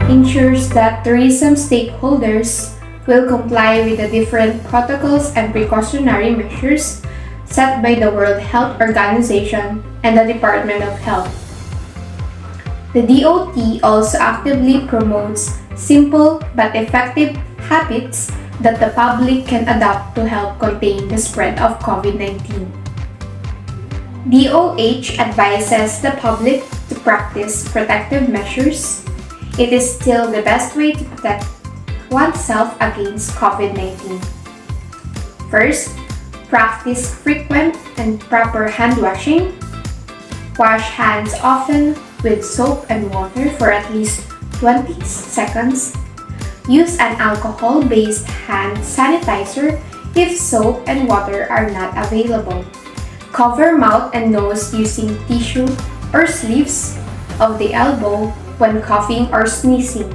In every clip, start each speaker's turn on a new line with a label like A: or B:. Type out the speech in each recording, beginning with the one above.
A: ensures that tourism stakeholders will comply with the different protocols and precautionary measures set by the World Health Organization and the Department of Health. The DOT also actively promotes simple but effective habits that the public can adopt to help contain the spread of COVID-19. DOH advises the public to practice protective measures. It is still the best way to protect oneself against COVID-19. First, practice frequent and proper hand washing. Wash hands often with soap and water for at least 20 seconds. Use an alcohol-based hand sanitizer if soap and water are not available. Cover mouth and nose using tissue or sleeves of the elbow when coughing or sneezing.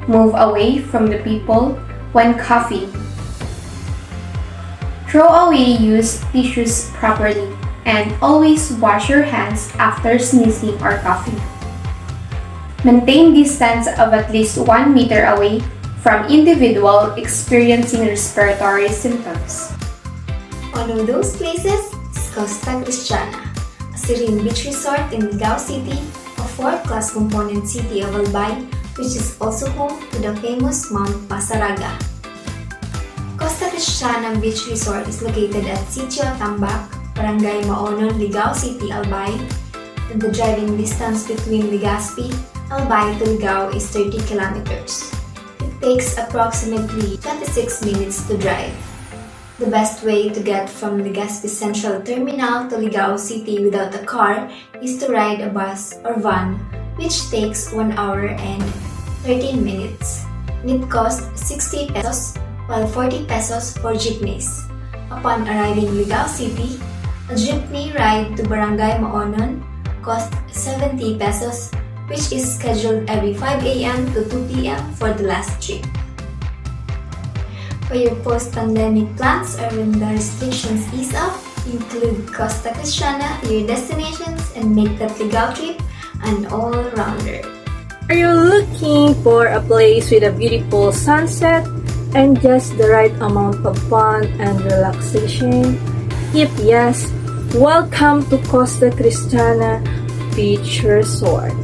A: Move away from the people when coughing. Throw away used tissues properly and always wash your hands after sneezing or coughing. Maintain distance of at least 1 meter away from individual experiencing respiratory symptoms.
B: One of those places is Costa Cristiana, a serene beach resort in Ligao City, a fourth-class component city of Albay, which is also home to the famous Mount Masaraga. Costa Cristiana Beach Resort is located at Sitio Tambak, Barangay Maonon, Ligao City, Albay, and the driving distance between Legazpi, Albay to Ligao is 30 kilometers. It takes approximately 26 minutes to drive. The best way to get from Legazpi Central Terminal to Ligao City without a car is to ride a bus or van, which takes 1 hour and 13 minutes. And it costs 60 pesos, while 40 pesos for jeepneys. Upon arriving Ligao City, a jeepney ride to Barangay Maonon costs 70 pesos, which is scheduled every 5 a.m. to 2 p.m. for the last trip. For your post-pandemic plans or when the restrictions ease up, include Costa Cristiana, your destinations, and make that Ligao trip an all-rounder.
C: Are you looking for a place with a beautiful sunset and just the right amount of fun and relaxation? If yes, welcome to Costa Cristiana Beach Resort.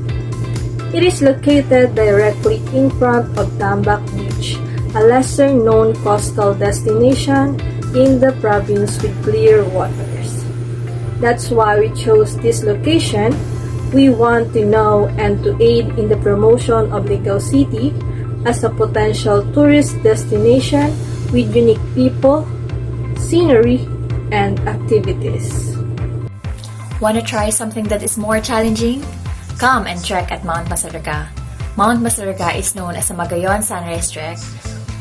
C: It is located directly in front of Tambak Beach, a lesser-known coastal destination in the province with clear waters. That's why we chose this location. We want to know and to aid in the promotion of Ligao City as a potential tourist destination with unique people, scenery, and activities.
D: Want to try something that is more challenging? Come and trek at Mount Masaraga. Mount Masaraga is known as a Magayon Sunrise Trek.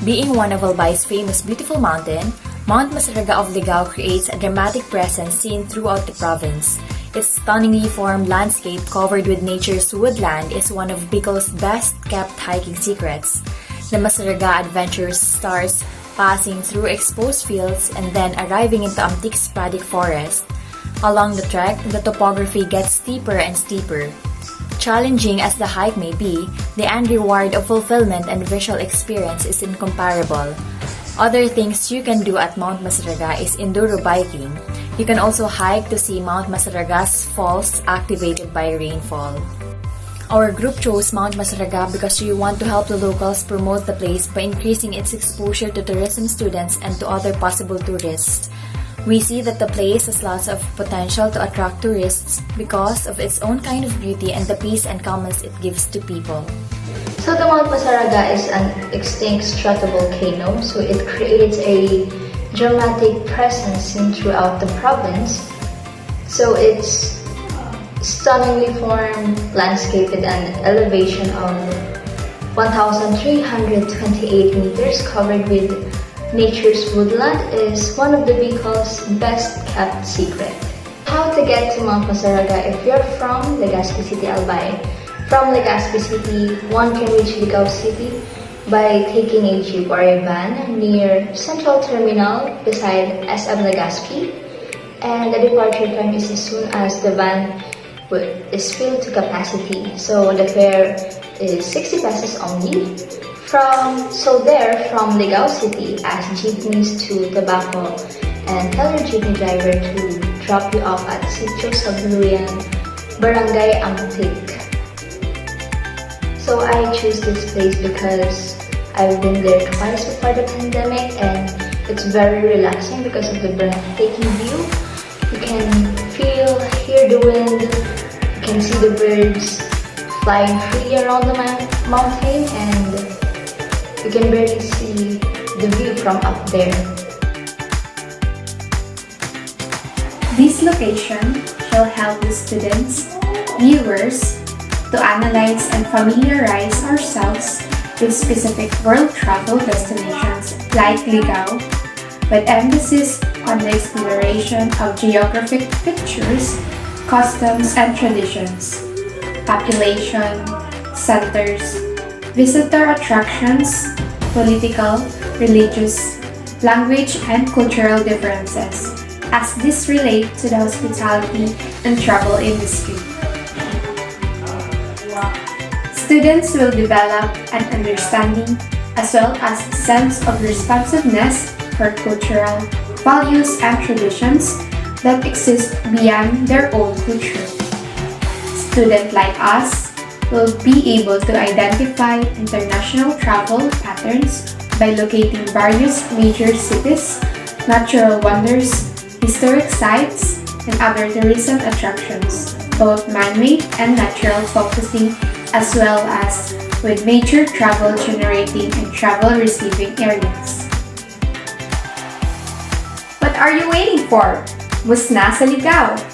D: Being one of Albay's famous beautiful mountain, Mount Masaraga of Ligao creates a dramatic presence seen throughout the province. Its stunningly formed landscape covered with nature's woodland is one of Bicol's best-kept hiking secrets. The Masaraga adventure starts passing through exposed fields and then arriving into Antique Spadic Forest. Along the trek, the topography gets steeper and steeper. Challenging as the hike may be, the end reward of fulfillment and visual experience is incomparable. Other things you can do at Mount Masaraga is enduro biking. You can also hike to see Mount Masaraga's falls activated by rainfall. Our group chose Mount Masaraga because we want to help the locals promote the place by increasing its exposure to tourism students and to other possible tourists. We see that the place has lots of potential to attract tourists because of its own kind of beauty and the peace and calmness it gives to people.
E: So the Mount Masaraga is an extinct stratovolcano, so it creates a dramatic presence seen throughout the province. So it's stunningly formed landscape with an elevation of 1,328 meters covered with nature's woodland is one of the Bicol's best kept secret. How to get to Mount Masaraga if you're from Legazpi City, Albay. From Legazpi City, one can reach Ligao City by taking a jeep or a van near Central Terminal beside SM Legazpi, and the departure time is as soon as the van is filled to capacity. So the fare is 60 pesos only. From Ligao City, ask jeepneys to Tabaco and tell your jeepney driver to drop you off at Sitio Sabluyan, Barangay Amtik. So I choose this place because I've been there twice before the pandemic and it's very relaxing because of the breathtaking view. You can hear the wind, you can see the birds flying freely around the mountain, and you can barely see the view from up there.
A: This location shall help the students, viewers, to analyze and familiarize ourselves with specific world travel destinations like Ligao, with emphasis on the exploration of geographic features, customs and traditions, population, centers, visitor attractions, political, religious, language and cultural differences, as this relate to the hospitality and travel industry. Students will develop an understanding as well as a sense of responsiveness for cultural values and traditions that exist beyond their own culture. Students like us will be able to identify international travel patterns by locating various major cities, natural wonders, historic sites, and other tourism attractions, both man-made and natural, focusing as well as with major travel generating and travel receiving areas. What are you waiting for? Mus na sa Ligao!